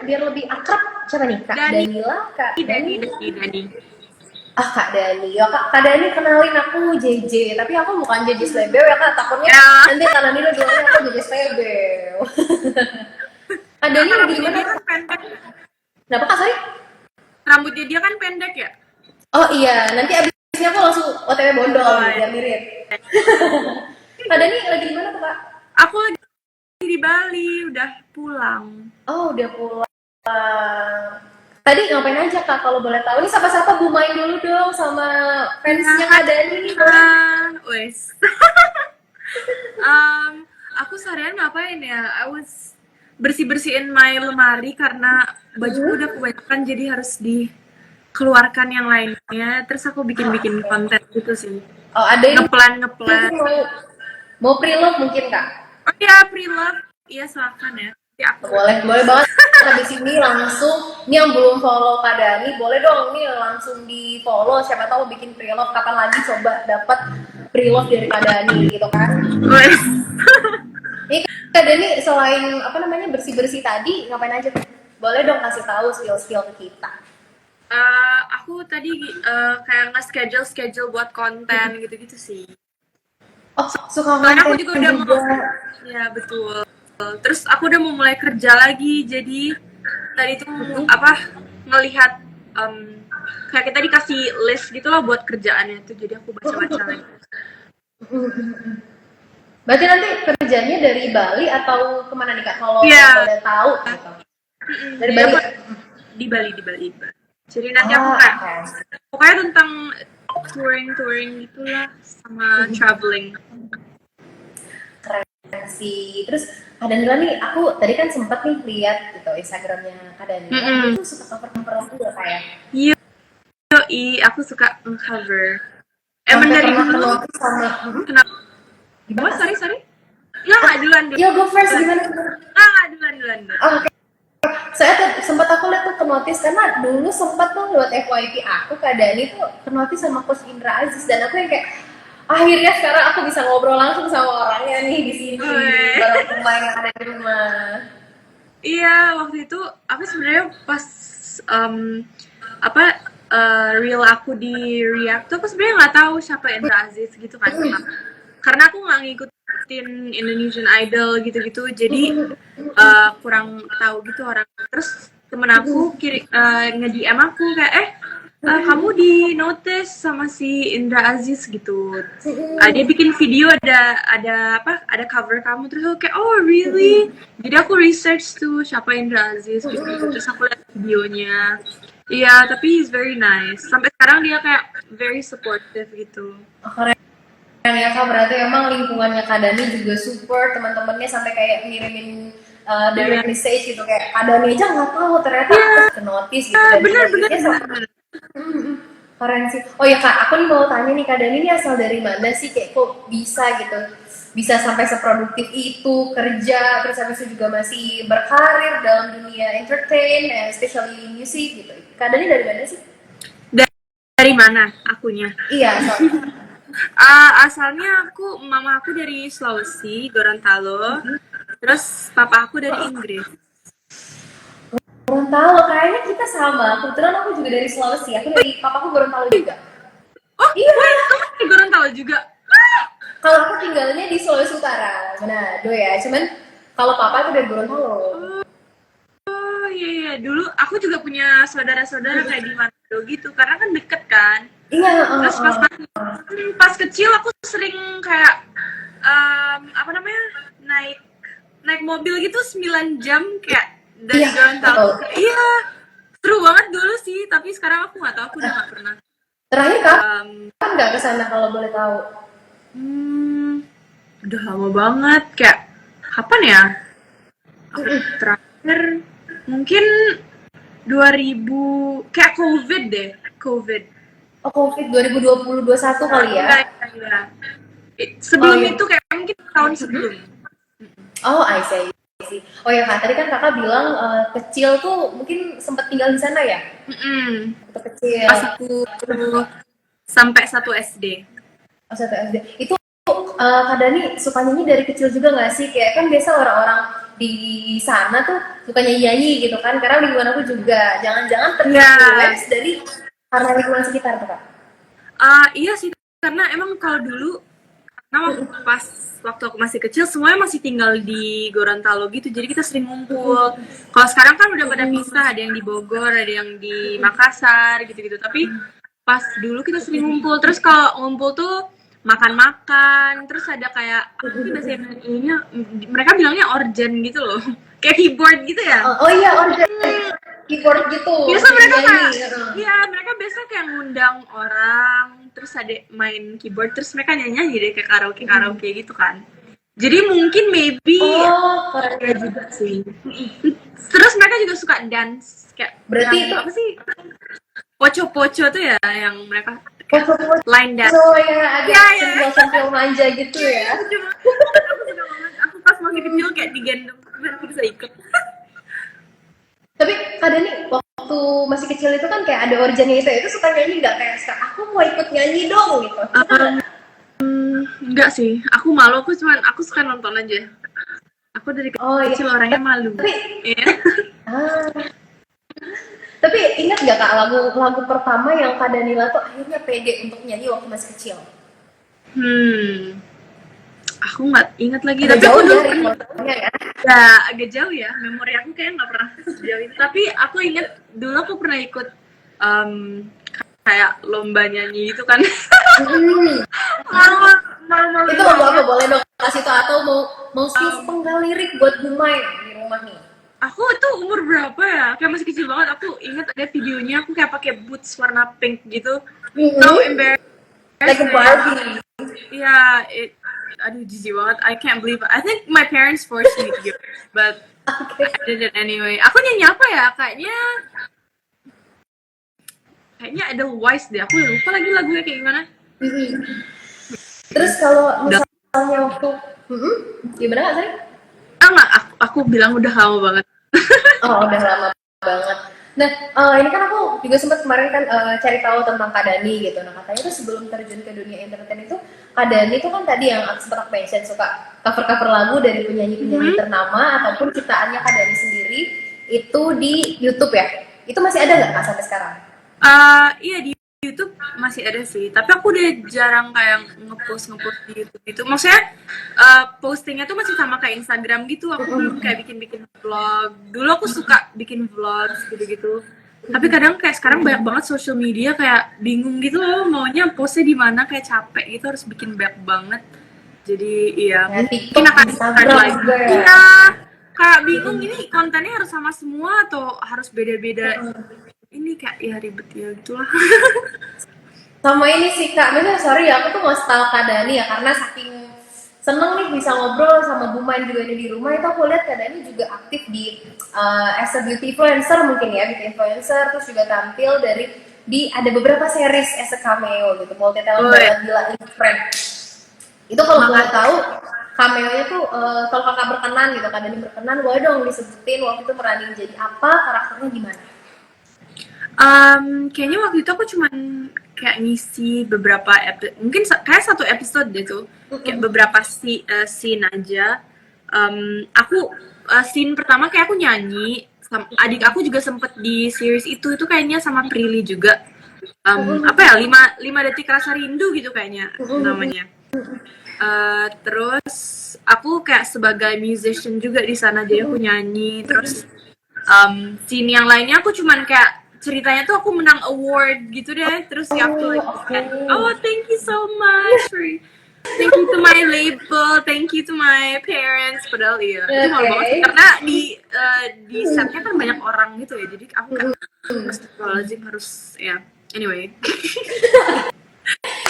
biar lebih akrab siapa nih? Kak Dani, Danila, Kak Dani, Dani. Dani, Dani. Ah, Kak Dani. Ya, Kak Dani kenalin aku JJ, tapi aku bukan JJ Slebeo ya, Kak. Takutnya Ya, nanti Kak Dani bilangnya aku JJ Slebeo. Kak Dani karena lagi di rambutnya mana? dia kan pendek. Kenapa Kak, sorry? Rambutnya dia kan pendek ya. Oh iya, nanti abisnya aku langsung OTW Bondol Oh, nih, ya. biar mirip. Kak Dani lagi di mana tuh, Kak? Aku lagi di Bali, udah pulang. Oh, udah pulang. Tadi ngapain aja, Kak, kalau boleh tahu? Ini sapa-sapa Bu Main dulu dong sama Ya, fansnya Kak Dani nih, boleh? wes. Um, aku seharian ngapain ya? I was bersih-bersihin my lemari karena bajuku udah kebanyakan jadi harus dikeluarkan yang lainnya. Terus aku Oh, bikin-bikin oke. konten gitu sih. Oh, ada yang Ngeplan-ngeplan. mungkin mau pre-love mungkin, Kak? Oh ya, pre-love. Iya, silakan ya. Ya aku Boleh, boleh banget. Habis ini langsung, ini yang belum follow Kak Dani, boleh dong nih langsung di follow. Siapa tahu bikin pre-love kapan lagi coba dapat pre-love dari Kak Dani gitu kan. wes. Ini Kak Dani selain apa namanya bersih-bersih tadi ngapain aja? Boleh dong kasih tahu skill-skill ke kita. Aku tadi kayak nge-schedule buat konten gitu-gitu sih. Oh, suka Soalnya aku konten juga udah mau, juga. ya betul. Terus aku udah mau mulai kerja lagi, jadi tadi tuh apa ngelihat kayak kita dikasih list gitu lah buat kerjaannya tuh, jadi aku baca-baca lagi. Berarti nanti kerjanya dari Bali atau kemana nih Kak? Kalau Iya, boleh tahu gitu. Dari jadi Bali aku ya? di Bali. Jadi nanti aku Ah, kayak oke. pokoknya tentang touring gitulah sama traveling. Keren sih. Terus Kak Danila nih, aku tadi kan sempet nih lihat gitu Instagramnya Kak Danila. Dia Mm-mm. tuh suka cover-cover lagu ya kayak Yoi, aku suka cover. Emang sampai dari pernah dulu kenal sama kenapa? gimana Kak, Sorry, sorry? sorry. Nggak, duluan, Yo, go first duluan. gimana gimana? Duluan. Oh, oke. Saya tuh sempat aku lihat tuh ke notis karena dulu sempat tuh lewat FYP aku Kak Dani tuh ke notis sama Coach Indra Aziz dan aku yang kayak akhirnya sekarang aku bisa ngobrol langsung sama orangnya nih di sini Weh. bareng pemain yang ada di rumah. Iya, waktu itu aku sebenarnya pas em, apa reel aku di React tuh aku sebenarnya nggak tahu siapa Indra Aziz gitu kan, karena aku nggak ngikutin Indonesian Idol gitu-gitu, jadi kurang tahu gitu orang. Terus temen aku nge-DM aku kayak kamu di notice sama si Indra Aziz gitu. Dia bikin video ada cover kamu, terus aku kayak oh really, jadi aku research tuh siapa Indra Aziz gitu, terus aku lihat videonya. Iya, tapi he's very nice, sampai sekarang dia kayak very supportive gitu. Oh, keren ya Kak, berarti emang lingkungannya Kak Dani juga support teman-temannya sampai kayak ngirimin Iya, direct message gitu kayak Kak Dani aja nggak tahu ternyata aku iya, ke notice gitu dan di bener bener notice-nya sama bener. keren sih. Oh ya Kak, aku nih mau tanya nih Kak Dani ini asal dari mana sih kayak kok bisa gitu bisa sampai seproduktif itu kerja terus habis itu juga masih berkarir dalam dunia entertain, especially music gitu. Kak Dani dari mana sih? Dari mana akunya? Iya, asal. Asalnya mama aku dari Sulawesi, Gorontalo. Terus papa aku dari Inggris. Gorontalo, kayaknya kita sama. Kebetulan aku juga dari Sulawesi. Aku dari papaku Gorontalo juga. Oh, Iya, wait, kamu dari Gorontalo juga? kalau aku tinggalnya di Sulawesi Utara, Manado ya. Cuman kalau papa itu dari Gorontalo. Oh iya, iya. Dulu aku juga punya saudara-saudara kayak di Manado gitu, karena kan deket kan. Iya, Terus pas kecil aku sering kayak apa namanya, naik naik mobil gitu 9 jam kayak dari iya, Gorontalo betul. ke, iya, seru banget dulu sih, tapi sekarang aku nggak tahu, aku udah nggak pernah. Terakhir Em, kapan nggak ke sana kalau boleh tahu? hmm, udah lama banget, kayak kapan ya? Aku terakhir mungkin 2000, kayak COVID deh, COVID. Oh, COVID 2020-2021 kali ya? Iya, iya, iya. Oh Sebelum iya. itu kayak mungkin tahun sebelum. Oh, I see. Oh ya Kak, tadi kan kakak bilang kecil tuh mungkin sempat tinggal di sana ya? Mm-mm. Waktu kecil. Pas aku sampai 1 SD. Oh, satu SD. Itu Kak Dani suka nyanyi dari kecil juga nggak sih? Kayak kan biasa orang-orang di sana tuh suka nyanyi gitu kan, karena lingkungan aku juga jangan-jangan Iya. terinfluence dari karena lingkungan sekitar tuh kak. Iya sih, karena emang kalau dulu, karena waktu aku masih kecil semuanya masih tinggal di Gorontalo gitu, jadi kita sering ngumpul. Kalau sekarang kan udah pada pisah, ada yang di Bogor, ada yang di Makassar gitu-gitu. Tapi pas dulu kita sering ngumpul. Terus kalau ngumpul tuh makan-makan, terus ada kayak apa sih bahasa Indonesia, mereka bilangnya organ gitu loh, kayak keyboard gitu ya. Oh iya, organ keyboard gitu. Biasa mereka nyanyi. kayak, iya mereka biasa kayak ngundang orang, terus ada main keyboard, terus mereka nyanyi deh kayak karaoke gitu kan. Jadi mungkin maybe Oh, keren. ya juga sih. Terus mereka juga suka dance kayak Berarti yang itu apa sih? Poco-poco tuh ya yang mereka kayak line dance. so ya agak Iya, iya. sentil-sentil manja gitu ya. Aku suka banget. Aku pas masih kecil kayak digendong, tapi aku bisa ikut. Tapi Kak Dani waktu masih kecil itu kan kayak ada organnya itu suka nyanyi nggak kayak sekarang aku mau ikut nyanyi dong gitu. Enggak sih, aku malu, aku suka nonton aja. Aku dari Oh iya. kecil orangnya malu. Tapi Iya. ah, tapi ingat nggak Kak lagu pertama yang Kak Danila tuh akhirnya pede untuk nyanyi waktu masih kecil? Aku nggak ingat lagi. Agak Tapi jauh aku dulu ya ritmenya ya. ya agak jauh ya. Memori aku kayaknya nggak pernah sejauh itu. Tapi aku ingat dulu aku pernah ikut em, kayak lomba nyanyi itu kan. Hmm. Malu-malu Itu lagu apa boleh dong kasih tau atau mau sepenggal lirik buat Bumai di rumah nih. Aku itu umur berapa ya? Kayak masih kecil banget. Aku ingat ada videonya aku kayak pakai boots warna pink gitu. So embarrassing. Like a Barbie. Yeah, aduh jijik banget. I can't believe it. I think my parents forced me to do it, but Okay. I did it anyway. Aku nyanyi apa ya? Kayaknya Edelweiss deh. Aku lupa lagi lagunya kayak gimana. Terus kalau misalnya waktu gimana Kak Sari? Enggak, aku bilang udah lama banget. Oh, udah lama banget. Nah, ini kan aku juga sempat kemarin kan cari tahu tentang Kak Dani gitu. Nah, katanya tuh sebelum terjun ke dunia entertain itu, Kak Dani tuh kan tadi yang sempat aku mention suka cover-cover lagu dari penyanyi-penyanyi ternama ataupun ciptaannya Kak Dani sendiri itu di YouTube ya. Itu masih ada nggak Kak sampai sekarang? Iya di YouTube masih ada sih, tapi aku udah jarang kayak ngepost di YouTube gitu. Maksudnya postingnya tuh masih sama kayak Instagram gitu. Aku belum kayak bikin vlog. Dulu aku suka bikin vlogs gitu-gitu. Tapi kadang kayak sekarang banyak banget social media kayak bingung gitu loh maunya postnya di mana, kayak capek gitu harus bikin banyak banget. Jadi iya Ya, mungkin TikTok, akan ada Instagram lagi. juga ya. Iya, kayak bingung ini kontennya harus sama semua atau harus beda-beda. Ini kayak ya ribet ya gitulah. Sama ini sih Kak, misalnya sorry ya aku tuh nggak tahu Kak Dani ya karena saking seneng nih bisa ngobrol sama Bumain juga ini di rumah itu aku lihat Kak Dani juga aktif di as a beauty influencer mungkin ya beauty influencer terus juga tampil di ada beberapa series as a cameo gitu multi talent banget gila ini friend itu kalau boleh tahu cameo-nya tuh kalau kakak berkenan gitu Kak Dani berkenan boleh dong disebutin waktu itu meranin jadi apa karakternya gimana? Kayaknya waktu itu aku cuman kayak ngisi beberapa mungkin kayak satu episode deh tuh, kayak beberapa scene aja. Aku scene pertama kayak aku nyanyi, adik aku juga sempet di series itu kayaknya sama Prilly juga. Apa ya 5 detik rasa rindu gitu kayaknya namanya. Terus aku kayak sebagai musician juga di sana, jadi aku nyanyi. Terus scene yang lainnya aku cuman kayak ceritanya tuh aku menang award gitu deh, terus ya aku like oh thank you so much thank you to my label, thank you to my parents, padahal iya itu malu banget sih, karena di setnya kan banyak orang gitu ya, jadi aku kayak astagfirullahaladzim harus ya anyway.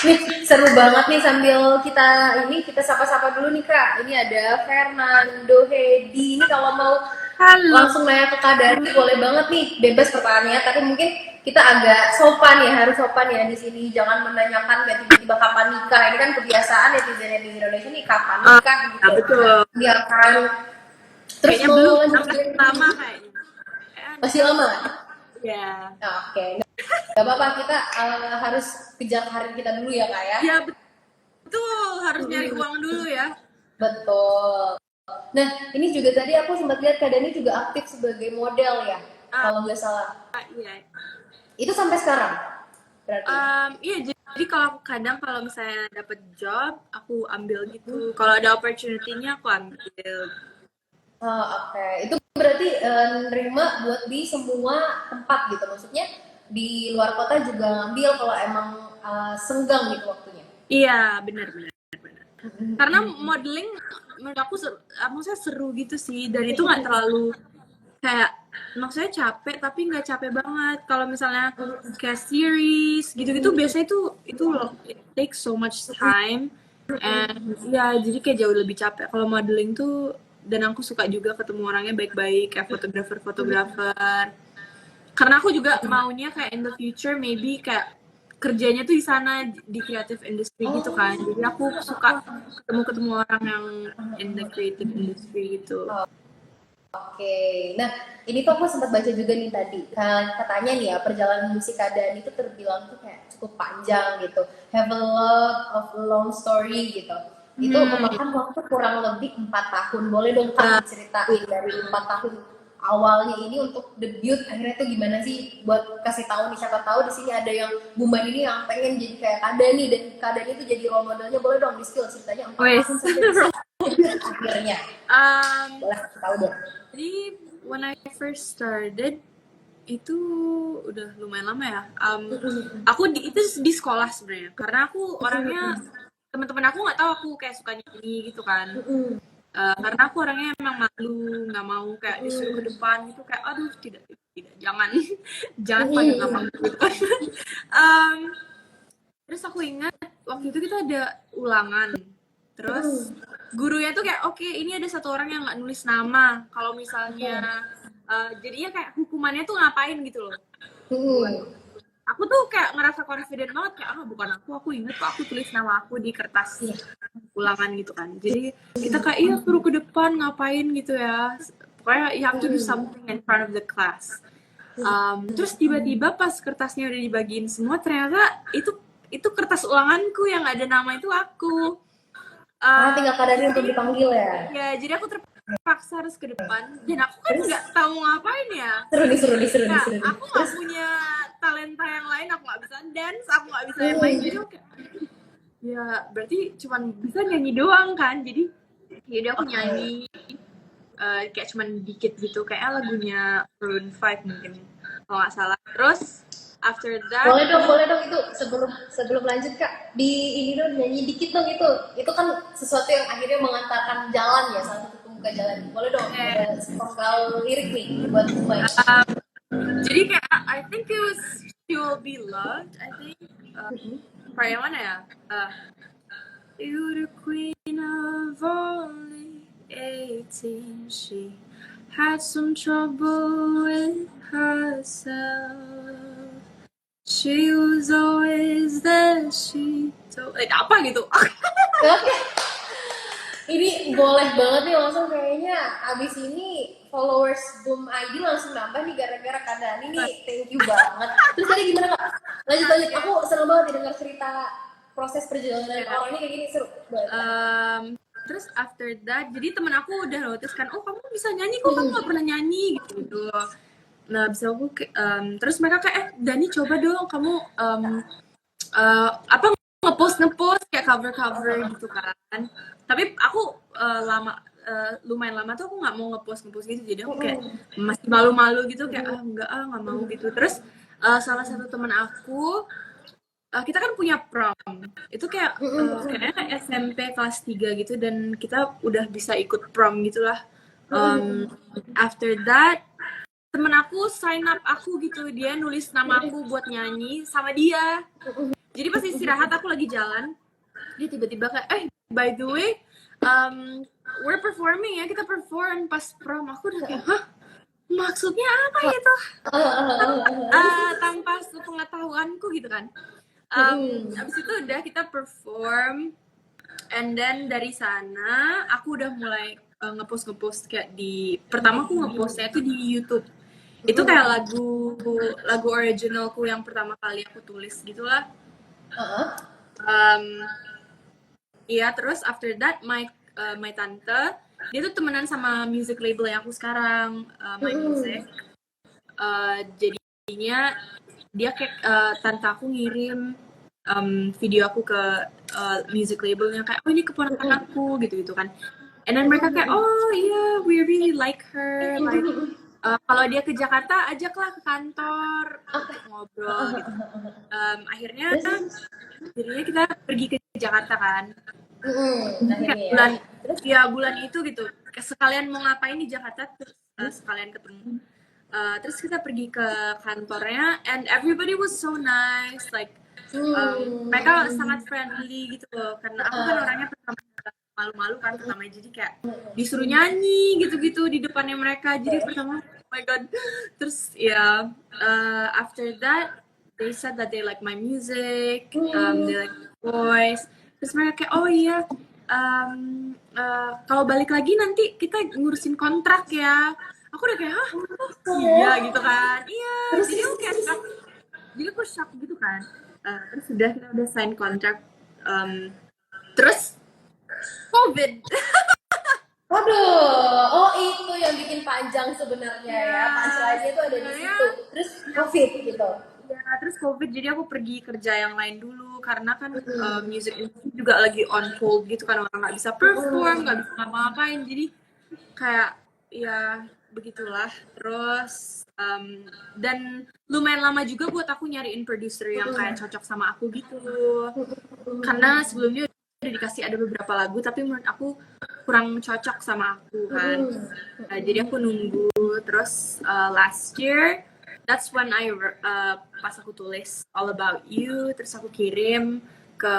Nih seru banget nih sambil kita sapa-sapa dulu nih Kak. Ini ada Fernando Hedi. Ini kalau mau langsung nanya ke Kak Dani boleh banget nih, bebas pertanyaannya. Tapi mungkin kita agak sopan ya, harus sopan ya di sini. Jangan menanyakan nggak tiba-tiba kapan nikah. Ini kan kebiasaan netizen di Indonesia nih kapan nikah gitu. Betul. Biarkan. Terus Kayaknya belum lama kayaknya. Masih lama? Ya. Oke. Gak apa-apa, kita harus kejar karir kita dulu ya Kak ya? Ya betul, harus nyari uang dulu ya. Betul. Nah, ini juga tadi aku sempat lihat Kak Dani juga aktif sebagai model ya, Ah, kalau nggak salah. iya. Itu sampai sekarang, berarti. Iya, jadi kalau aku kadang kalau misalnya dapet job, aku ambil gitu. Kalau ada opportunity-nya aku ambil. Oh, oke. Itu berarti nerima buat di semua tempat gitu, maksudnya di luar kota juga ngambil kalau emang senggang gitu waktunya. Iya, benar-benar. Karena modeling menurut aku maksudnya seru gitu sih, dan itu nggak terlalu kayak maksudnya capek tapi nggak capek banget. Kalau misalnya kayak series gitu-gitu biasanya itu it takes so much time, and ya jadi kayak jauh lebih capek. Kalau modeling tuh, dan aku suka juga ketemu orangnya baik-baik kayak fotografer karena aku juga maunya kayak in the future maybe kayak kerjanya tuh di sana di creative industry gitu kan, Oh, jadi aku suka ketemu orang yang in the creative industry gitu. oke. Nah, ini tuh aku sempat baca juga nih tadi. Katanya nih ya, perjalanan musik Keadaan itu terbilang tuh kayak cukup panjang gitu. Have a lot of long story gitu. Itu Hmm, memakan waktu kurang lebih 4 tahun. Boleh dong Kak ya, diceritain dari 4 tahun awalnya ini untuk debut akhirnya tuh gimana sih buat kasih tahu nih, siapa tahu di sini ada yang Buman ini yang pengen jadi kayak Kadani dan Kadani itu jadi role modelnya. Boleh dong di spill ceritanya 4 wes. tahun sampai bisa debut akhirnya. um, Boleh kasih tahu dong. jadi when I first started itu udah lumayan lama ya. Aku itu di sekolah sebenarnya karena aku orangnya, teman-teman aku nggak tahu aku kayak suka nyanyi gitu kan. Karena aku orangnya emang malu, nggak mau kayak disuruh ke depan gitu, kayak aduh tidak tidak jangan jangan pada nggak mau gitu. Em, Terus aku ingat waktu itu kita ada ulangan, terus gurunya tuh kayak oke, ini ada satu orang yang nggak nulis nama, kalau misalnya jadinya kayak hukumannya tuh ngapain gitu loh. Aku tuh kayak ngerasa confident banget kayak bukan aku inget kok aku tulis nama aku di kertas ulangan gitu kan. Jadi kita kayak iya suruh ke depan ngapain gitu ya. Pokoknya you have to do something in front of the class. Terus tiba-tiba pas kertasnya udah dibagiin semua, ternyata itu kertas ulanganku yang ada nama itu aku. Tinggal Kadani untuk Jadi dipanggil ya. ya jadi aku terpaksa harus ke depan, dan aku kan Terus nggak tahu ngapain ya. seru nih, seru nih, seru nih, Ya seru nih. aku nggak Terus punya talenta yang lain, aku nggak bisa dance, aku nggak bisa yang lain, jadi oke, ya berarti cuman bisa nyanyi doang kan. Jadi yaudah aku nyanyi kayak cuman dikit gitu, kayak lagunya Maroon 5 mungkin kalau nggak salah. Terus after that boleh dong itu sebelum sebelum lanjut Kak, di ini dong nyanyi dikit dong itu kan sesuatu yang akhirnya mengantarkan jalan ya, salah satu pembuka jalan. Boleh dong eh, ada sepenggal lirik nih buat Umay. jadi kayak I think it was She Will Be Loved, I think. Part yang mana ya? You're the queen of only 18. She had some trouble with herself. She was always there. She told... apa gitu? Oke, ini boleh banget nih langsung kayaknya abis ini followers Boom ID langsung nambah nih gara-gara Kadani nih. Thank you banget. Terus tadi gimana Kak? Lanjut lanjut. Aku seneng banget nih dengar cerita proses perjalanan orang ini kayak gini, seru banget. Terus after that, jadi temen aku udah notice kan, oh kamu bisa nyanyi kok, kamu gak pernah nyanyi gitu. Nah bisa aku terus mereka kayak Dani coba dong kamu apa ngepost kayak cover gitu kan. Tapi aku lumayan lama tuh aku nggak mau ngepost gitu, jadi aku kayak masih malu-malu gitu, kayak nggak mau gitu. Terus salah satu teman aku, kita kan punya prom itu kayak kayaknya SMP kelas 3 gitu, dan kita udah bisa ikut prom gitulah. After that temen aku sign up aku gitu, dia nulis nama aku buat nyanyi sama dia. Jadi pas istirahat aku lagi jalan, dia tiba-tiba kayak by the way we're performing ya, kita perform pas prom. Aku udah kayak hah, maksudnya apa itu? Tanpa sepengetahuanku gitu kan. Abis itu udah kita perform, and then dari sana aku udah mulai ngepost kayak pertama aku ngepostnya tuh di YouTube. Itu kayak lagu originalku yang pertama kali aku tulis gitulah. Iya, terus after that my tante dia tuh temenan sama music label yang aku sekarang, My Music. Jadinya dia kayak tante aku ngirim video aku ke music labelnya kayak, oh ini keponakan aku gitu kan. And then mereka kayak, oh iya, we really like her, like kalau dia ke Jakarta ajaklah ke kantor untuk ngobrol gitu. Akhirnya jadinya kita pergi ke Jakarta kan. Akhirnya Bulan itu gitu sekalian mau ngapain di Jakarta terus sekalian ketemu. Terus kita pergi ke kantornya and everybody was so nice, like mereka sangat friendly gitu loh, karena aku kan orangnya pertama malu-malu kan pertama, jadi kayak disuruh nyanyi gitu-gitu di depannya mereka, jadi pertama oh my god. Terus ya after that they said that they like my music, they like my voice. Terus mereka kayak, oh iya kalau balik lagi nanti kita ngurusin kontrak ya. Aku udah kayak, iya gitu kan, iya. Jadi aku kayak jadi aku shock gitu kan. Terus kita udah sign kontrak. Terus COVID. Waduh, oh itu yang bikin panjang sebenarnya ya. Punchline-nya itu ada di situ. Terus COVID gitu. Ya, terus COVID, jadi aku pergi kerja yang lain dulu karena kan music industry juga lagi on hold gitu kan, orang nggak bisa perform, nggak bisa ngapa-ngapain, jadi kayak ya begitulah. Terus dan lumayan lama juga buat aku nyariin produser yang kayak cocok sama aku gitu, karena sebelumnya udah dikasih ada beberapa lagu tapi menurut aku kurang cocok sama aku kan. Jadi aku nunggu. Terus last year that's when I pas aku tulis All About You, terus aku kirim ke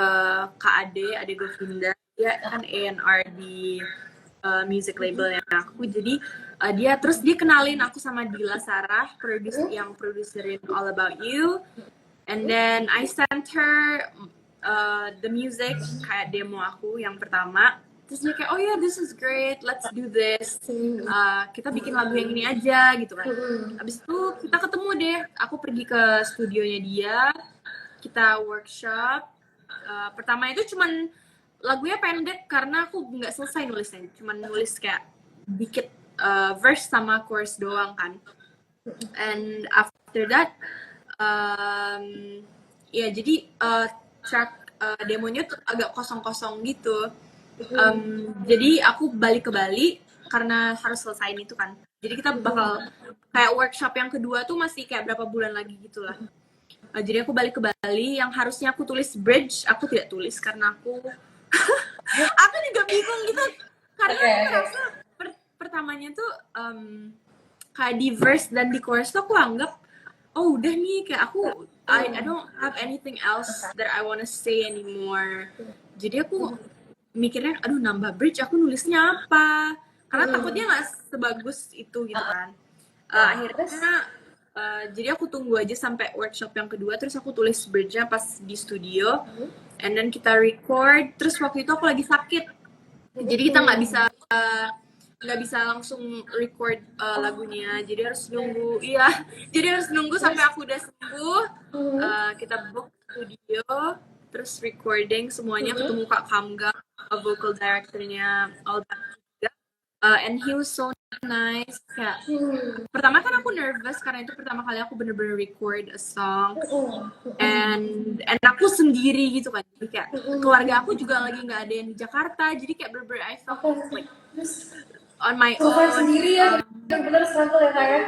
Kak Ade Govinda, dia kan A&R di music label yang aku, jadi dia kenalin aku sama Dila Sarah, yang produserin All About You, and then I sent her the music kayak demo aku yang pertama. Terus dia kayak, oh yeah, this is great, let's do this. Kita bikin lagu yang ini aja gitu kan. Abis itu kita ketemu deh, aku pergi ke studionya dia, kita workshop. Pertama itu cuman lagunya pendek karena aku nggak selesai nulisnya, cuman nulis kayak dikit verse sama chorus doang kan. And after that, ya jadi track demonya tuh agak kosong-kosong gitu. Jadi aku balik ke Bali karena harus selesaiin itu kan. Jadi kita bakal kayak workshop yang kedua tuh masih kayak berapa bulan lagi gitulah. Jadi aku balik ke Bali, yang harusnya aku tulis bridge, aku tidak tulis karena aku aku juga bingung gitu. Karena aku rasa pertamanya tuh kayak di verse dan di chorus tuh aku anggap, oh udah nih kayak aku I don't have anything else that I wanna say anymore. Jadi aku mikirnya, aduh nambah bridge, aku nulisnya apa? Karena takutnya nggak sebagus itu gitu kan. Akhirnya, jadi aku tunggu aja sampai workshop yang kedua, terus aku tulis bridge-nya pas di studio, and then kita record. Terus waktu itu aku lagi sakit, jadi kita nggak bisa langsung record lagunya. Jadi harus nunggu, jadi harus nunggu sampai aku udah sembuh. Kita book studio, terus recording semuanya, ketemu Kak Kamga, vocal directornya All That juga, and he was so nice. Kayak pertama kan aku nervous karena itu pertama kali aku bener-bener record a song, and aku sendiri gitu kan, jadi kayak keluarga aku juga lagi nggak ada yang di Jakarta, jadi kayak bener-bener I felt like on my own sendiri ya, bener-bener struggle ya kayak.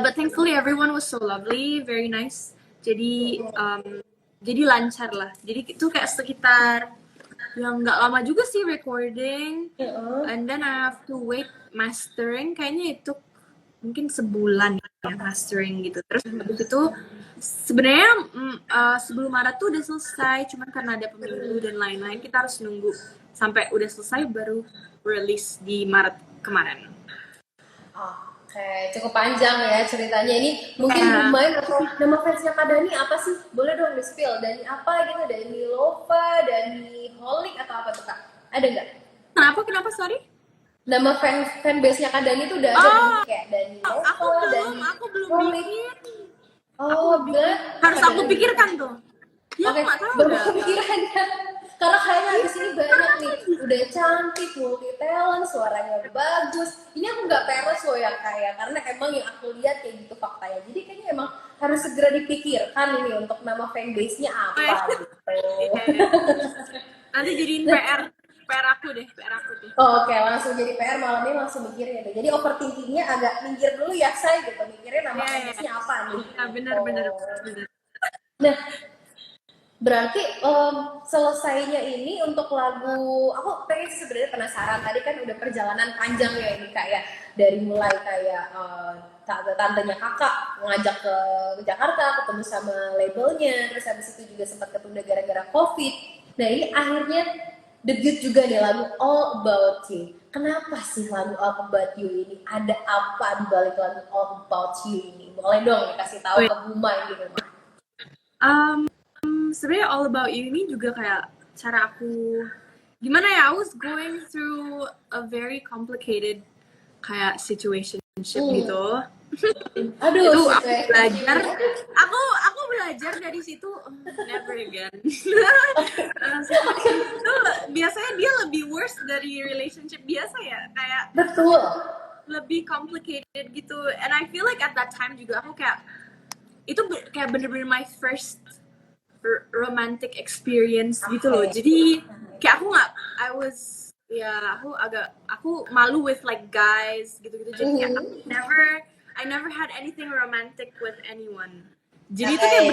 But thankfully everyone was so lovely, very nice. Jadi lancar lah. Jadi itu kayak sekitar yang nggak lama juga sih recording, and then I have to wait mastering. Kayaknya itu mungkin sebulan ya mastering gitu. Terus habis itu sebenarnya sebelum Maret tuh udah selesai, cuman karena ada pemilu dan lain-lain kita harus nunggu sampai udah selesai baru release di Maret kemarin. Oke, cukup panjang ya ceritanya ini. Mungkin lumayan, atau nama fansnya Kak Dani apa sih? Boleh dong di-spill. Dani apa gitu? Dani Lova, Dani Holik, atau apa tuh Kak? Ada nggak? Kenapa, sorry? Nama fanbase-nya Kak Dani tuh udah ada kayak Dani Lova, aku belum bikin. Harus aku pikirkan tuh. Ya, Oke, nggak tahu baru kepikiran ya. Karena kayaknya di sini banyak nih udah cantik, multi talent, suaranya bagus. Ini aku nggak peres loh ya kayak, karena emang yang aku lihat kayak gitu faktanya. Jadi kayaknya emang harus segera dipikirkan ini untuk nama fanbase-nya apa gitu. Nanti jadiin Nah, PR aku deh, PR aku deh. oh, oke, langsung jadi PR malamnya langsung mikirin deh. Jadi overthinkingnya agak minggir dulu ya, saya gitu. Mikirin nama fanbase-nya apa nih. Ya, benar. Nah, berarti selesainya ini untuk lagu, aku pengen sih sebenarnya penasaran, tadi kan udah perjalanan panjang ya ini kayak dari mulai kayak tantenya kakak ngajak ke Jakarta ketemu sama labelnya, terus habis itu juga sempat ketunda gara-gara COVID. Nah ini akhirnya debut juga nih lagu All About You. Kenapa sih lagu All About You ini? Ada apa di balik lagu All About You ini? Boleh dong kasih tahu ke Buma ini rumah. Sebenarnya All About You ini juga kayak cara aku gimana ya, I was going through a very complicated kayak situationship gitu. Aduh, Itu aku belajar dari situ, never again. Itu biasanya dia lebih worse dari relationship biasa ya, kayak betul, lebih complicated gitu. And I feel like at that time juga aku kayak itu kayak bener-bener my first romantic experience gitu loh. Jadi kayak aku nggak, aku malu with like guys gitu-gitu. Jadi kayak I never had anything romantic with anyone. Jadi itu kayak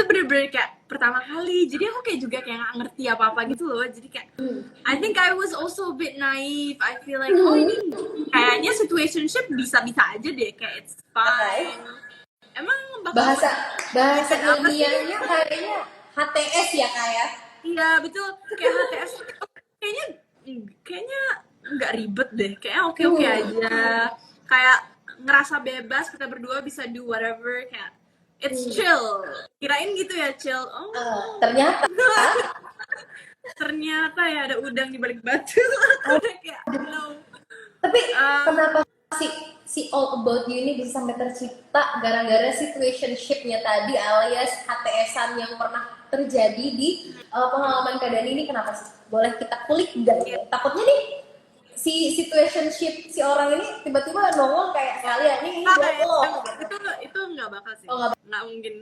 bener-bener kayak pertama kali. Jadi aku kayak juga kayak nggak ngerti apa-apa gitu loh. Jadi kayak I think I was also a bit naive. I feel like oh ini kayaknya situationship bisa-bisa aja deh, kayak it's fine. Emang bahasa ilmiahnya kayaknya HTS ya kayak. Iya betul, kayak HTS kayaknya nggak ribet deh, kayak oke aja, kayak ngerasa bebas, kita berdua bisa do whatever, kayak it's chill, kirain gitu ya chill. Ternyata ya ada udang di balik batu. Kayak no. Tapi kenapa si All About You ini bisa sampai tercipta gara-gara situationship-nya tadi alias HTS-an yang pernah terjadi di pengalaman Kak Dani ini, kenapa sih? Boleh kita kulik nggak ya? Takutnya nih si situationship si orang ini tiba-tiba nongol kayak kalian ini buat lo gitu. Itu nggak bakal sih, nggak mungkin.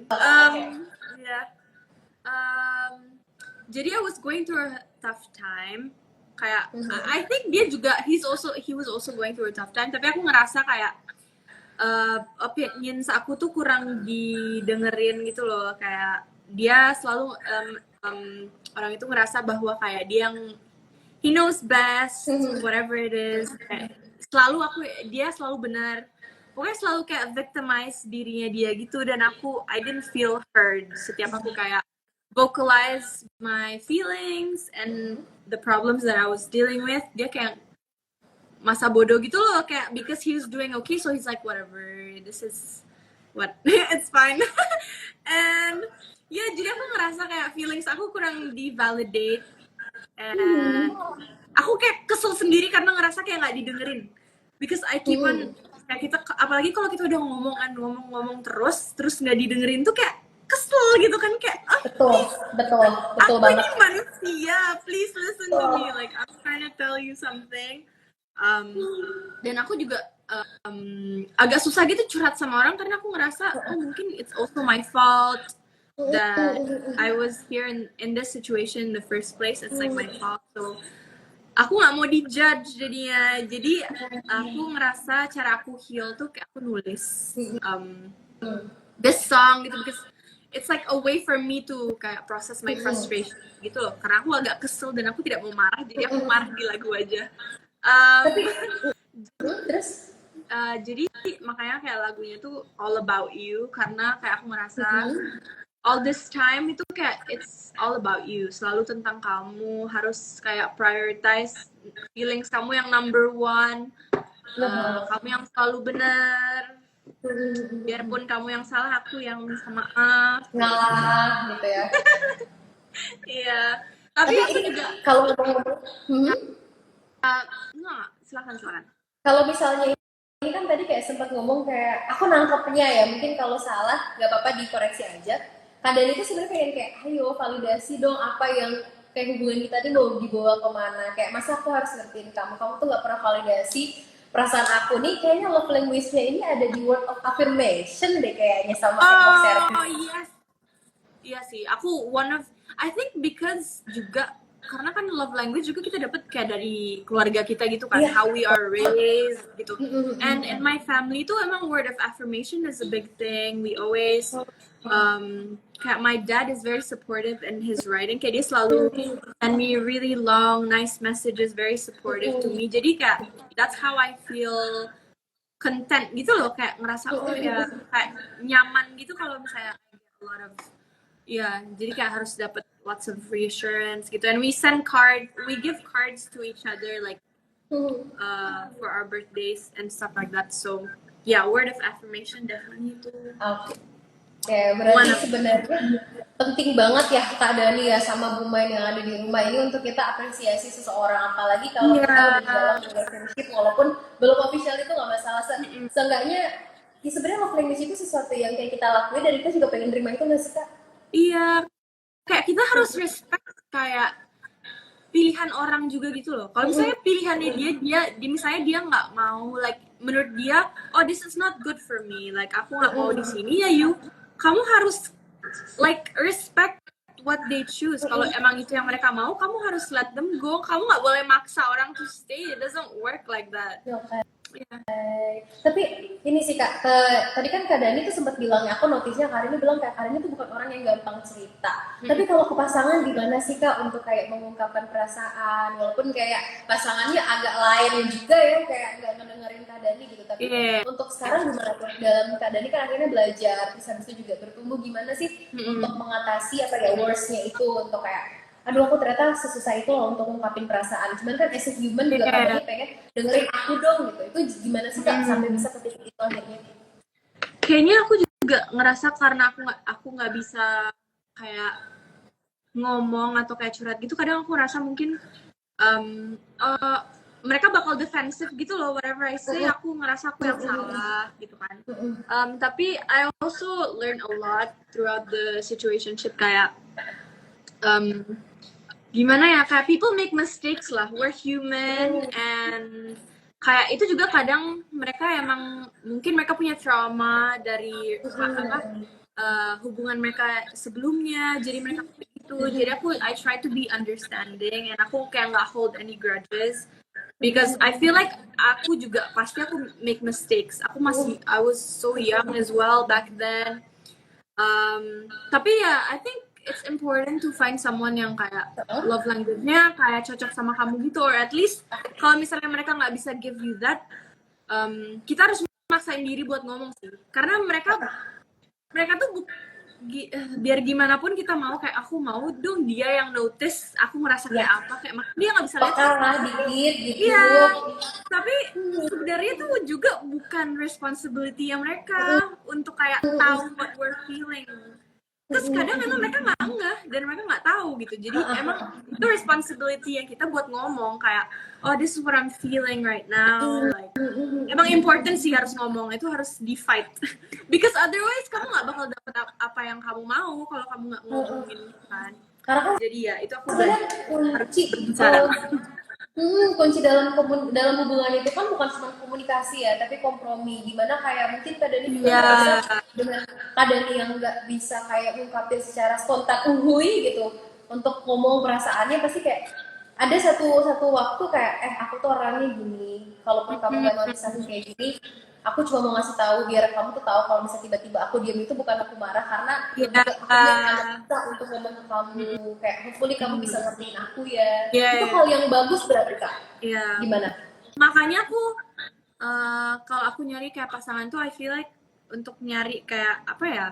Jadi I was going through a tough time. Kayak I think he was also going through a tough time, tapi aku ngerasa kayak opinions aku tuh kurang didengerin gitu loh, kayak dia selalu orang itu ngerasa bahwa kayak he knows best whatever it is, kayak dia selalu benar, pokoknya selalu kayak victimize dirinya dia gitu, dan I didn't feel heard setiap aku kayak vocalize my feelings and the problems that I was dealing with. Dia kayak masa bodoh gitu loh, kayak because he was doing okay, so he's like whatever, this is what it's fine. And jadi aku ngerasa kayak feelings aku kurang di-validate, and aku kayak kesel sendiri karena ngerasa kayak nggak didengerin, because I keep on kayak kita, apalagi kalau kita udah ngomong terus nggak didengerin tuh kayak kesel gitu kan, kayak betul aku banget. Ini manusia, please listen to me, like I'm trying to tell you something. Dan aku juga agak susah gitu curhat sama orang karena aku ngerasa mungkin it's also my fault that I was here in this situation in the first place. It's like my fault, so aku nggak mau dijudge jadinya. Jadi aku ngerasa cara aku heal tuh kayak aku nulis this song gitu, because it's like a way for me to kayak process my frustration gitu loh, karena aku agak kesel dan aku tidak mau marah, jadi aku marah di lagu aja. Terus jadi makanya kayak lagunya tuh All About You, karena kayak aku merasa all this time itu kayak it's all about you, selalu tentang kamu, harus kayak prioritize feelings kamu yang number one, kamu yang selalu benar, biarpun kamu yang salah, aku yang minta maaf, ngalah gitu ya. Iya, tapi aku juga kalau ngomong nggak, silakan. Kalau misalnya ini kan tadi kayak sempat ngomong kayak aku nangkepnya ya, mungkin kalau salah nggak apa-apa dikoreksi aja. Kak Dani itu sebenarnya pengen kayak ayo validasi dong apa yang kayak hubungan kita ini mau dibawa kemana, kayak masa aku harus ngertiin kamu tuh nggak pernah validasi perasaan aku nih. Kayaknya love language-nya ini ada di word of affirmation deh kayaknya, sama act of Oh service. yes, iya sih. Aku one of, I think because juga karena kan love language juga kita dapat kayak dari keluarga kita gitu kan, Iya. how we are raised gitu. And in Mm-mm. my family tuh emang word of affirmation is a big thing. We always kayak my dad is very supportive in his writing. Kayak dia selalu send me really long, nice messages, very supportive to me. Jadi kayak that's how I feel content gitu loh, kayak ngerasa oh ya kayak nyaman gitu kalau misalnya I get a lot of ya, jadi kayak harus dapat lots of reassurance gitu. And we send card, we give cards to each other like for our birthdays and stuff like that. So yeah, word of affirmation definitely itu Oke. Oke, one berarti of sebenarnya penting banget ya Kak Dani ya sama Bu Main yang ada di rumah ini untuk kita apresiasi seseorang, apalagi kalau kita udah di dalam relationship walaupun belum official itu nggak masalah. Seenggaknya ya sebenarnya love language itu sesuatu yang kayak kita lakuin dan kita juga pengen terima itu nggak sih Kak? iya, kayak kita harus respect kayak pilihan orang juga gitu loh. Kalau misalnya pilihannya misalnya dia nggak mau, like menurut dia, oh this is not good for me, like aku nggak mau di sini ya, kamu harus like respect what they choose. Kalau emang itu yang mereka mau, kamu harus let them go. Kamu nggak boleh maksa orang to stay. It doesn't work like that. Oke. Yeah. Tapi ini sih Kak, tadi kan Kak Dani tuh sempat bilang, aku notisnya Karini bilang kayak Karini tuh bukan orang yang gampang cerita. Tapi kalau ke pasangan gimana sih Kak untuk kayak mengungkapkan perasaan, walaupun kayak pasangannya agak lain juga ya, kayak nggak ngedengerin Kak Dani gitu. Tapi untuk sekarang gimana tuh? Dalam Kak Dani kan akhirnya belajar, terus habis itu juga bertumbuh, gimana sih untuk mengatasi apa ya worst-nya itu, untuk kayak aduh aku ternyata sesusah itu loh untuk ngungkapin perasaan, cuman kan as a human juga kadang pengen dengerin aku dong gitu. Itu gimana sih Kak sampai bisa ke titik itu akhirnya? Kayaknya aku juga ngerasa karena aku nggak bisa kayak ngomong atau kayak curhat gitu. Kadang aku ngerasa mungkin mereka bakal defensif gitu loh, whatever I say aku ngerasa aku yang salah gitu kan. Tapi I also learn a lot throughout the situationship, kayak gimana ya, kayak people make mistakes lah, we're human, and kayak itu juga kadang mereka emang mungkin mereka punya trauma dari hubungan mereka sebelumnya, jadi mereka begitu. Jadi I try to be understanding, and aku kayak nggak hold any grudges because I feel like aku juga pasti aku make mistakes. I was so young as well back then. Tapi ya I think it's important to find someone yang kayak love language-nya kayak cocok sama kamu gitu, or at least kalau misalnya mereka nggak bisa give you that, kita harus maksain diri buat ngomong sih, karena mereka tuh biar gimana pun kita mau, kayak aku mau dong dia yang notice aku ngerasa kayak apa, kayak dia nggak bisa lihat dikit gitu. Iya, tapi sebenarnya tuh juga bukan responsibility yang mereka untuk kayak tahu what we're feeling. Terus kadang memang mereka nggak ngeh dan mereka nggak tahu gitu. Jadi emang itu responsibility yang kita buat ngomong kayak, oh this is what I'm feeling right now. Like, emang important sih harus ngomong, itu harus di fight. Because otherwise kamu nggak bakal dapet apa yang kamu mau kalau kamu nggak ngomongin kan. Karena kan Jadi ya itu aku kunci berbicara. kunci dalam hubungan itu kan bukan cuma komunikasi ya, tapi kompromi. Dimana kayak mungkin Kak Dani juga merasa dengan Kak Dani yang nggak bisa kayak ngungkapin secara spontan gitu untuk ngomong perasaannya, pasti kayak ada satu waktu kayak aku tuh orangnya gini, kalaupun kamu nggak mau bisa kayak gini, aku cuma mau ngasih tahu biar kamu tuh tahu kalau misalnya tiba-tiba aku diam itu bukan aku marah, karena juga aku agak susah untuk ngomong ke kamu, kayak hopefully kamu bisa ngertiin aku ya. Itu hal yang bagus berarti Kak. Gimana? Makanya aku kalau aku nyari kayak pasangan tuh I feel like untuk nyari kayak apa ya,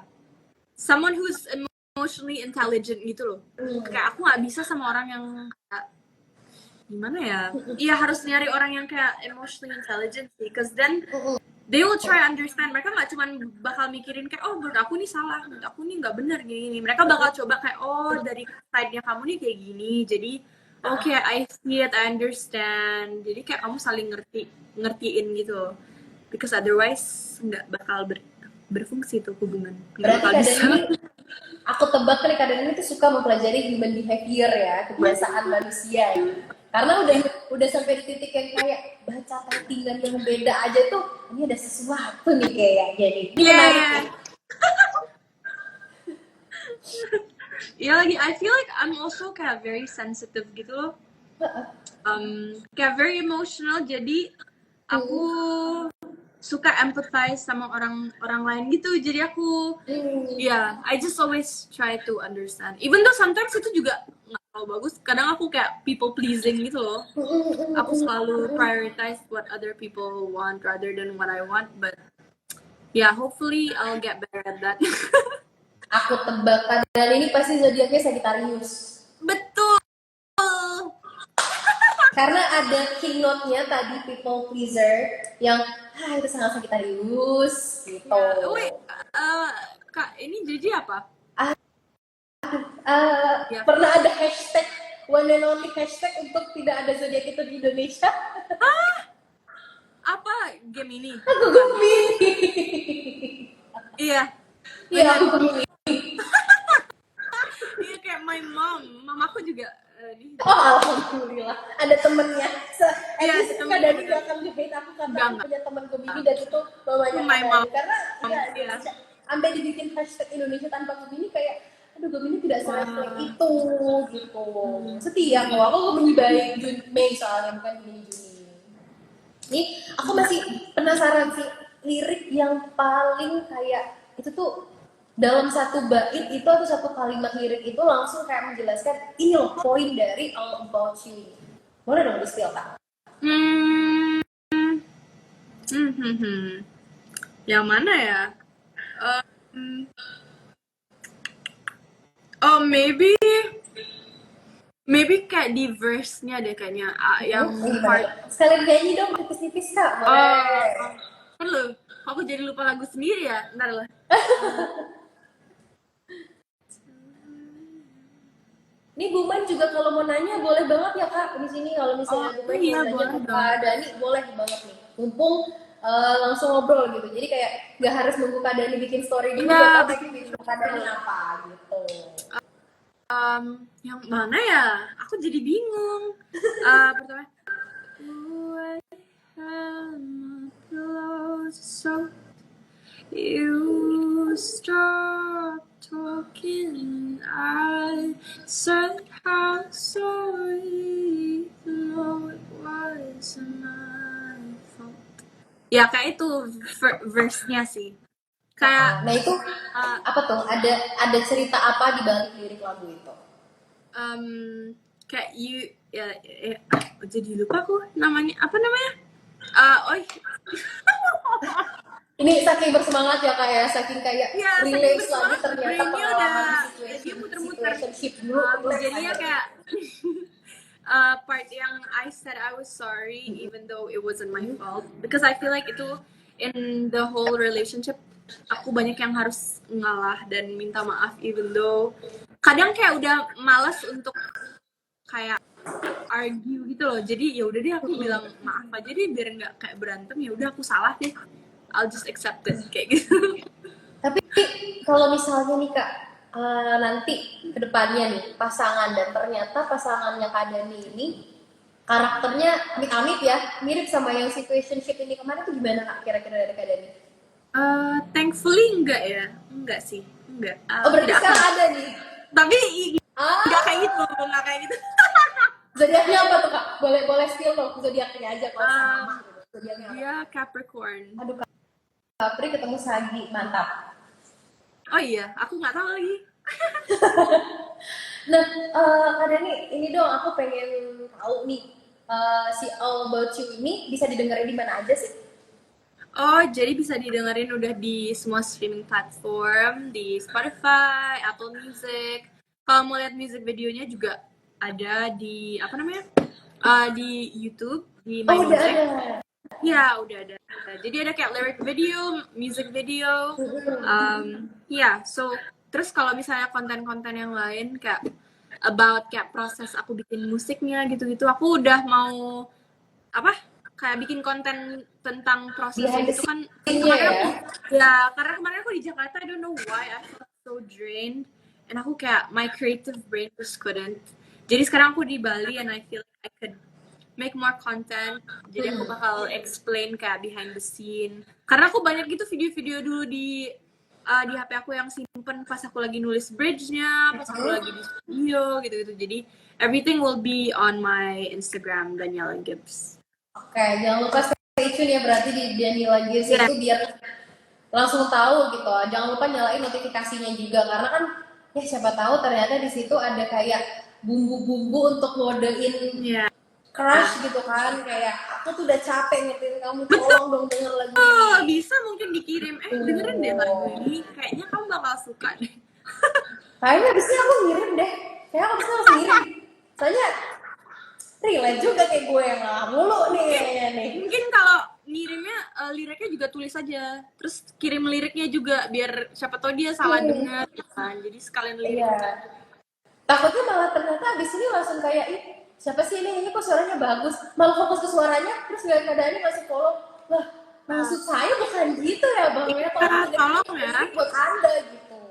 someone who's emotionally intelligent gitu loh. Kayak aku nggak bisa sama orang yang kayak gimana ya, iya harus nyari orang yang kayak emotionally intelligent sih, because then they will try understand. Mereka nggak cuma bakal mikirin kayak, oh menurut aku nih salah, menurut aku nih nggak benar gini. Mereka bakal coba kayak, oh dari side-nya kamu nih kayak gini, jadi okay, I see it, I understand. Jadi kayak kamu saling ngertiin gitu, because otherwise nggak bakal berfungsi tuh hubungan. Berarti aku tebak nih kadang ini tuh suka mempelajari human behavior ya, kebiasaan manusia ya. Karena udah sampai di titik yang kayak baca typingan yang beda aja tuh, ini ada sesuatu nih kayaknya nih. Ini Iya, menarik iya. nih. Iya lagi, I feel like I'm also kayak very sensitive gitu loh. Kayak very emotional, jadi aku suka empathize sama orang lain gitu. Jadi aku I just always try to understand. Even though sometimes itu juga nggak terlalu bagus. Kadang aku kayak people pleasing gitu loh. Aku selalu prioritize what other people want rather than what I want. But yeah, hopefully I'll get better at that. Aku tebak kadang ini pasti zodiaknya Sagittarius. Betul. Karena ada keynote-nya tadi people pleaser yang itu sangat Sagittarius gitu. Yeah. Wait, Kak, ini jadi apa? Ya. Pernah ada hashtag one and only hashtag untuk tidak ada zodiak itu di Indonesia. Apa game ini? Aku Gemini. Iya. Iya, aku Gemini. Iya kayak my mamaku juga Oh, alhamdulillah. Ada temennya. Iya, Suka Dani gak akan nge-hate aku karena aku Enggak. punya temen Gemini dan itu mamanya My Kak mom. Dani. Karena Iya. sampai dibikin hashtag Indonesia tanpa Gemini kayak aduh Gemini tidak serefleks itu gitu. Setia kok. Aku Gemini baik Mei soalnya bukan Gemini Juni. Nih, aku masih penasaran sih lirik yang paling kayak itu tuh dalam satu bait itu atau satu kalimat lirik itu langsung kayak menjelaskan ini loh poin dari All About You. Boleh dong di-spill Kak? Yang mana ya? Oh maybe kayak di verse-nya deh kayaknya yang part. Sekalian nyanyi dong tipis-tipis Kak. Boleh. Perlu. Aku jadi lupa lagu sendiri ya. Ntar lah. Ini Buman juga kalau mau nanya boleh banget ya Kak di sini kalau misalnya Buman iya, mau nanya boleh ke Kak Dani boleh banget nih. Mumpung langsung ngobrol gitu. Jadi kayak nggak harus nunggu Kak Dani bikin story dulu buat apa bikin Kak Dani apa gitu. Yang mana ya? Aku jadi bingung. Pertama. So you stop talking. I said how sorry. No, it wasn't my fault. Ya kayak itu verse-nya sih. Kayak nah itu apa tuh? Ada cerita apa di balik lirik lagu itu? Kayak jadi lupa aku namanya apa namanya? Ini saking bersemangat ya kayak saking kayak relate lagi ternyata pengalaman situationship dulu. Jadinya kayak part yang I said I was sorry even though it wasn't my fault because I feel like itu in the whole relationship aku banyak yang harus ngalah dan minta maaf even though kadang kayak udah malas untuk kayak argue gitu loh. Jadi ya udah deh aku bilang maaf aja deh biar nggak kayak berantem, ya udah aku salah deh. I'll just accept it kayak gitu. Tapi kalau misalnya nih Kak nanti kedepannya nih pasangan dan ternyata pasangannya Kak Dani ini karakternya amit-amit ya mirip sama yang situationship ini kemarin tuh gimana Kak kira-kira dari Kak Dani? Thankfully enggak sih, enggak. Oh berarti sekarang ada nih. Tapi enggak kayak gitu. Zodiaknya apa tuh Kak? Boleh spill dong zodiaknya aja kalau sama gitu. Zodiaknya apa? Dia Capricorn. Aduh Capri ketemu Sagi, mantap. Oh iya, aku nggak tahu lagi. Nah, Kak Dani, ini dong aku pengen tahu nih si All About You ini bisa didengarin di mana aja sih? Oh, jadi bisa didengerin udah di semua streaming platform, di Spotify, Apple Music. Kalau mau lihat music videonya juga ada di apa namanya? Di YouTube, di My Music. Ada. Ya, udah ada. Jadi ada kayak lyric video, music video. So terus kalau misalnya konten-konten yang lain kayak about kayak proses aku bikin musiknya gitu-gitu, aku udah mau kayak bikin konten tentang prosesnya gitu kan. Karena kemarin aku di Jakarta, I don't know why I felt so drained. and aku kayak my creative brain just couldn't. Jadi sekarang aku di Bali and I feel like I could make more content. Jadi aku bakal explain kayak behind the scene. Karena aku banyak gitu video-video dulu di HP aku yang simpen pas aku lagi nulis bridge-nya, pas aku lagi di studio gitu-gitu. Jadi everything will be on my Instagram Daniela Gibbs. Oke, jangan lupa stay tune ya berarti di Daniela Gibbs itu biar langsung tahu gitu. Jangan lupa nyalain notifikasinya juga karena kan ya siapa tahu ternyata di situ ada kayak bumbu-bumbu untuk ngodein crush gitu kan, kayak aku tuh udah capek ngertiin kamu, tolong dong denger lagu ini. Bisa mungkin dikirim, dengerin deh lagu ini, kayaknya kamu bakal suka deh. Kayaknya abisnya aku ngirim deh, kayak aku abisnya harus ngirim, soalnya relate juga kayak gue yang ngalah mulu nih kayaknya nih. Mungkin kalau ngirimnya liriknya juga tulis aja, terus kirim liriknya juga biar siapa tahu dia salah dengar kan, jadi sekalian lirik. Iya. Takutnya malah ternyata abis ini langsung kayak ih siapa sih ini kok suaranya bagus, malah fokus ke suaranya terus nggak keadaannya masih follow lah. Maksud saya bukan gitu ya bang ya, tolong ya buat anda gitu.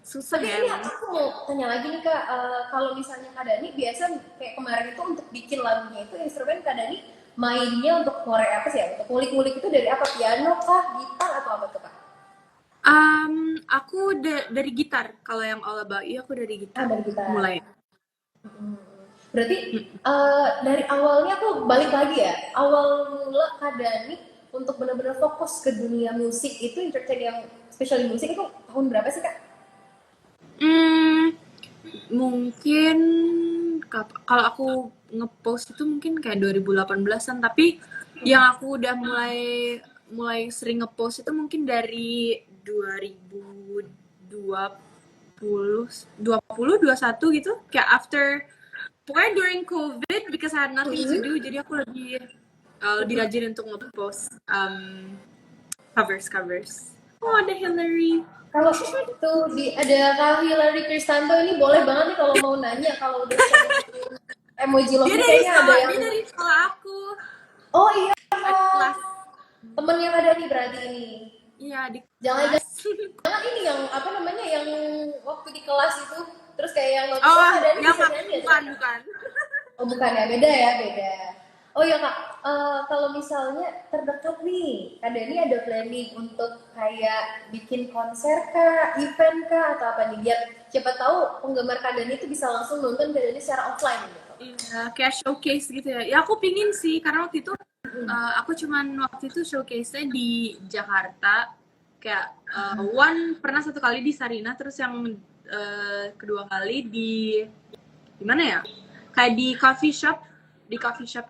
Susah. Tapi ya ini aku mau tanya lagi nih kak, kalau misalnya Kak Dani biasa kayak kemarin itu untuk bikin lagunya itu instrumen Kak Dani mainnya untuk korek apa sih ya, untuk ngulik-ngulik itu dari apa, piano kah, gitar atau apa tuh kak? Aku dari gitar. Kalau yang All About You aku dari gitar. Dari gitar. Mulai. Berarti dari awalnya aku balik lagi ya, awal mula Kak Dani untuk benar-benar fokus ke dunia musik itu entertain yang special musik itu tahun berapa sih kak? Mungkin kalau aku ngepost itu mungkin kayak 2018-an, tapi yang aku udah mulai sering ngepost itu mungkin dari 2021 gitu, kayak after pokoknya during COVID because I had nothing to do, jadi aku lebih rajin untuk ngepost covers. Oh, ada Hillary. Kalau itu ada Kak Hillary Kristanto ini boleh banget nih kalau mau nanya, kalau udah emoji love kayaknya ada yang dia dari sekolah aku. Oh iya kelas. Temennya Kak Dani berarti ini. Iya di jangan ini yang apa namanya yang waktu di kelas itu terus kayak yang Kak Dani yang bisa nyanyi ya? bukan. Oh bukan ya, beda ya, beda. Oh ya kak, kalau misalnya terdekat nih, Kak Dani ada planning untuk kayak bikin konser kah, event kah, atau apa nih? Biar siapa tahu penggemar Kak Dani itu bisa langsung nonton Kak Dani secara offline gitu. Iya, kayak showcase gitu ya. Ya aku pingin sih, karena waktu itu aku cuman waktu itu showcase-nya di Jakarta. Kayak pernah satu kali di Sarina, terus yang kedua kali di mana ya? Kayak di coffee shop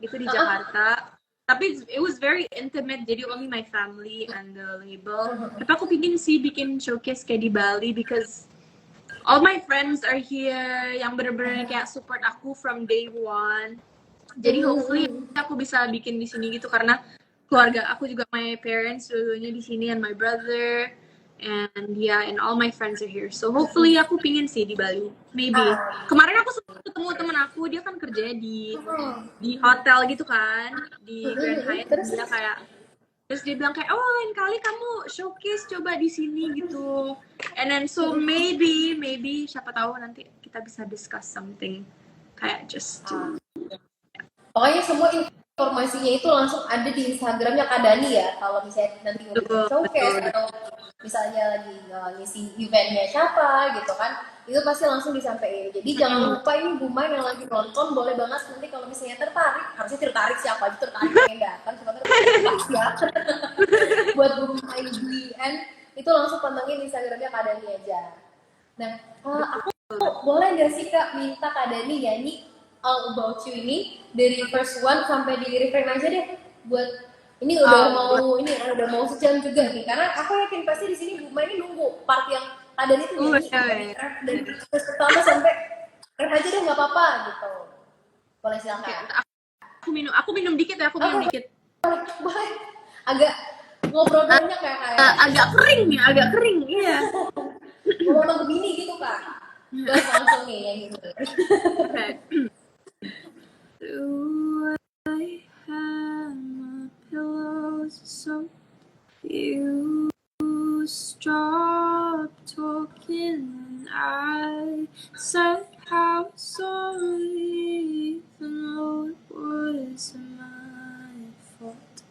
gitu di Jakarta. Tapi it was very intimate, jadi only my family and the label. Tapi aku pingin sih bikin showcase kayak di Bali because all my friends are here yang bener-bener kayak support aku from day one. Jadi hopefully aku bisa bikin di sini gitu, karena keluarga aku juga, my parents dulunya di sini and my brother and and all my friends are here. So hopefully aku pingin sih di Bali. Maybe. Kemarin aku sempat ketemu temen aku, dia kan kerjanya di hotel gitu kan, di Grand Hyatt. Terus dia bilang kayak, oh lain kali kamu showcase coba di sini gitu. And then so maybe siapa tahu nanti kita bisa discuss something kayak just Pokoknya semua informasinya itu langsung ada di Instagramnya Kak Dani ya. Kalau misalnya nanti udah showcase atau misalnya lagi ngisi eventnya siapa gitu kan, itu pasti langsung disampaikan. Jadi jangan lupa ini Buma yang lagi nonton, boleh banget nanti kalau misalnya tertarik, harusnya tertarik siapa aja tertarik yang datang, siapa tertarik ya. Buat Buma IGN itu langsung pantengin Instagramnya Kak Dani aja. Nah, aku boleh nggak sih Kak minta Kak Dani nyanyi All About You ini dari first one sampai di refrain aja deh, buat ini udah mau sejam juga nih, karena aku yakin pasti di sini Buma ini nunggu part yang ada itu nyanyi dari first pertama sampai refrain aja deh, nggak apa-apa gitu. Boleh silakan. Aku minum dikit ya, dikit. Boleh. Agak ngobrolnya kayak agak kering iya. Ngomong begini gitu Kak. Gue langsung nih yang gitu. I have my pillows so you stop talking. can I say how sorry, even though it was my fault?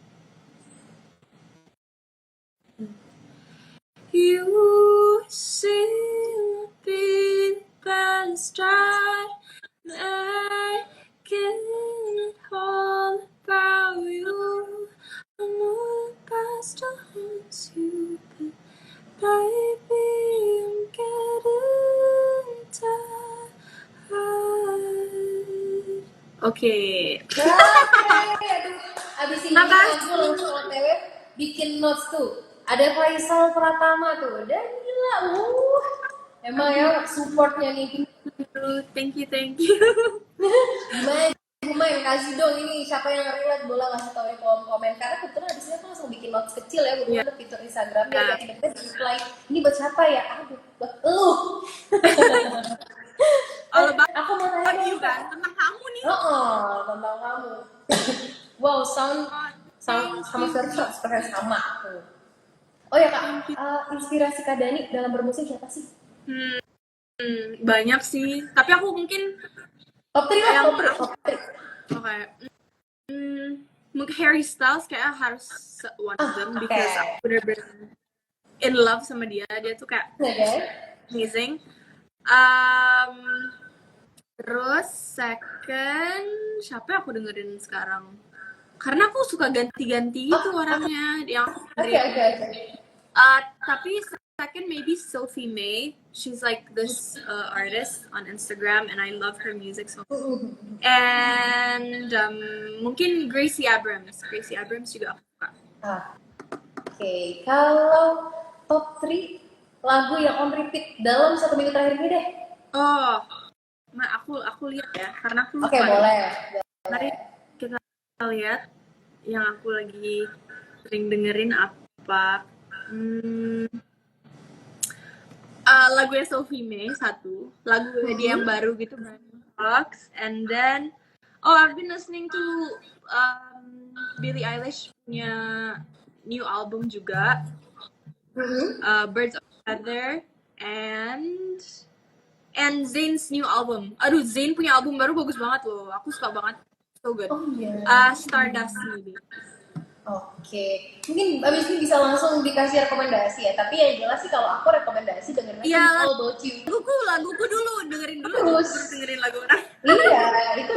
You seem to be the best I can all about you. I know the best I want you, but baby, I'm getting tired. Okay. Aduh, abis ini Makasih. aku langsung OTW bikin notes tuh. Ada Faisal Pratama tuh, dan gila, emang ya supportnya nih. Thank you. Gimana yang kasih dong ini siapa yang relate boleh ngasih tahu di kolom komen karena kebetulan abis ini aku langsung bikin notes kecil ya kebetulan ada fitur Instagram ya kayak tiba-tiba di reply ini buat siapa ya aduh buat lu All about aku mau tanya you kan, tentang kamu nih. tentang kamu wow sound sama seperti sama aku oh ya kak inspirasi Kak Dani dalam bermusik siapa sih Banyak sih, tapi aku mungkin top 3 lah yang top 3 okay. Mungkin Harry Styles kayak harus one of them because aku bener-bener in love sama dia tuh kayak amazing. Terus second siapa yang aku dengerin sekarang? Karena aku suka ganti-ganti gitu orangnya yang tapi second maybe Sophie May. She's like this artist on Instagram and I love her music so much. And mungkin Gracie Abrams juga aku suka. Oke, kalau top 3 lagu yang on repeat dalam 1 minggu terakhir ini deh. Aku lihat ya, karena aku lupa. Oke, boleh. Mari kita lihat yang aku lagi sering dengerin apa. Lagunya Sophie May satu, lagu dia yang baru gitu Brand Fox, and then I've been listening to Billie Eilish punya new album juga, Birds of a Feather, and Zayn's new album. Aduh, Zayn punya album baru bagus banget loh, aku suka banget, so good. Stardust maybe. Oke, mungkin abis ini bisa langsung dikasih rekomendasi ya. Tapi yang jelas sih kalau aku rekomendasi dengerin All About You. Laguku dulu dengerin dulu. Terus dengerin lagu orang. Iya, itu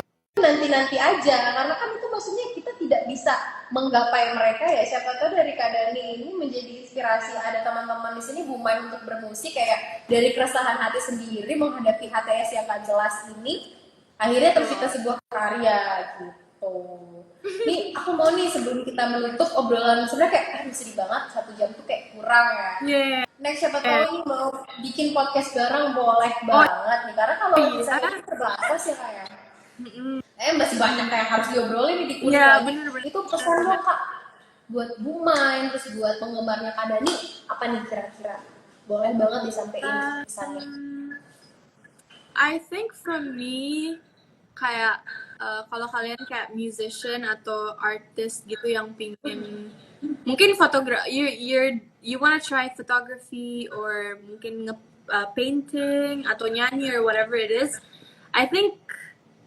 nanti aja. Karena kan itu maksudnya kita tidak bisa menggapai mereka ya. Siapa tahu dari Kak Dani ini menjadi inspirasi. Ada teman-teman di sini bumain untuk bermusik kayak dari keresahan hati sendiri menghadapi HTS yang gak jelas ini. Akhirnya tercipta sebuah karya gitu. Nih aku mau nih sebelum kita menutup obrolan sebenarnya kayak sedih banget 1 jam tuh kayak kurang ya. Next siapa tahu nih mau bikin podcast bareng boleh banget nih karena kalau misalnya terbatas ya kayak masih banyak kayak harus diobrolin nih di kuliah. Bener. Itu pesan lo Kak buat Bumain terus buat penggemarnya Kak Dani apa nih kira-kira boleh banget disampaikan pesannya. I think from me kayak kalau kalian kayak musician atau artist gitu yang pingin mungkin you wanna try photography or mungkin painting atau nyanyi or whatever it is, I think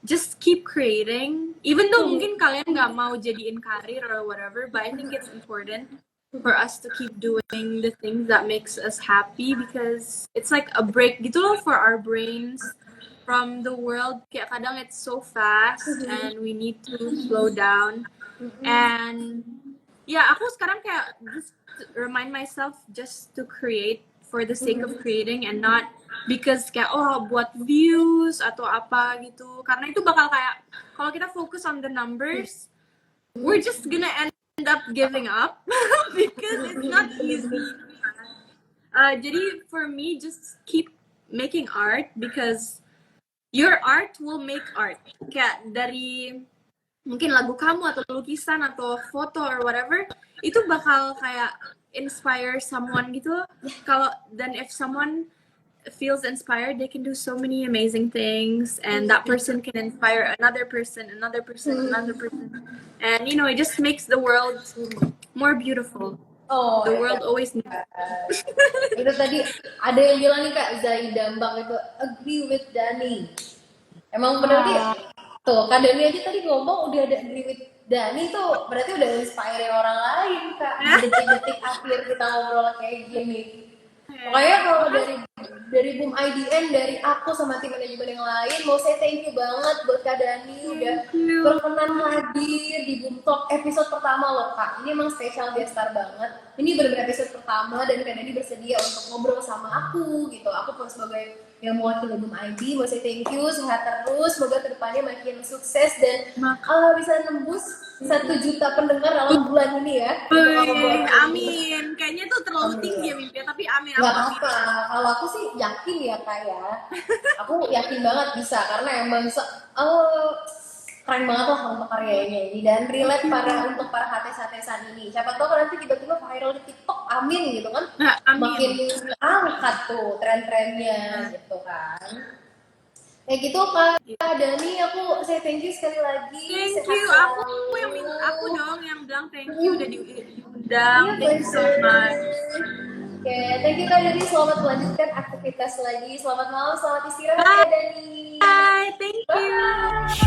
just keep creating even though mungkin kalian nggak mau jadiin karir or whatever, but I think it's important for us to keep doing the things that makes us happy because it's like a break gitu loh for our brains from the world. Kayak kadang it's so fast and we need to slow down. And aku sekarang kayak just remind myself just to create for the sake of creating and not because kayak buat views atau apa gitu. Karena itu bakal kayak kalau kita focus on the numbers, we're just gonna end up giving up because it's not easy. Jadi for me just keep making art because your art will make art. Kayak dari mungkin lagu kamu atau lukisan atau foto or whatever, itu bakal kayak inspire someone gitu. Dan if someone feels inspired, they can do so many amazing things and that person can inspire another person. And it just makes the world more beautiful. Oh, The ya world always needs. kan. Itu tadi ada yang bilang nih Kak Zaidambang itu agree with Dani. Emang bener nih, Ah, tuh Kak Dani aja tadi ngomong udah ada agree with Dani tuh berarti udah inspiring orang lain Kak di detik-detik akhir kita ngobrol kayak gini. Pokoknya kalau dari Boom IDN, dari aku sama tim manajemen yang lain, mau saya thank you banget buat Kak Dani udah thank you. berkenan hadir di Boom Talk episode pertama loh Kak. Ini emang spesial guest star banget. Ini benar-benar episode pertama dan Kak Dani bersedia untuk ngobrol sama aku gitu. Aku pun sebagai yang mewakili Boom ID mau saya thank you, sehat terus, semoga kedepannya makin sukses dan bisa nembus 1 juta pendengar dalam bulan ini ya untuk aku buat ini. Amin. Kayaknya tuh terlalu tinggi ya Amin. mimpinya, tapi amin, Gak aku amin. apa-apa, kalau aku sih yakin ya Kak ya. Aku yakin banget bisa karena emang keren banget lah untuk karyanya ini dan relate untuk para hates-hatesan ini. Siapa tahu kan nanti tiba-tiba viral di TikTok, amin gitu kan. Nah, Makin amin. angkat tuh tren-trennya gitu kan. Kayak gitu Kak Dani, saya thank you sekali lagi. Thank Sehat you. Aku selalu. dong yang bilang thank you udah diundang. Iya, Thank you so much. Oke, thank you Kak Dani. Selamat melanjutkan aktivitas lagi. Selamat malam, selamat istirahat Bye. ya Dani. Bye. Thank you. Bye.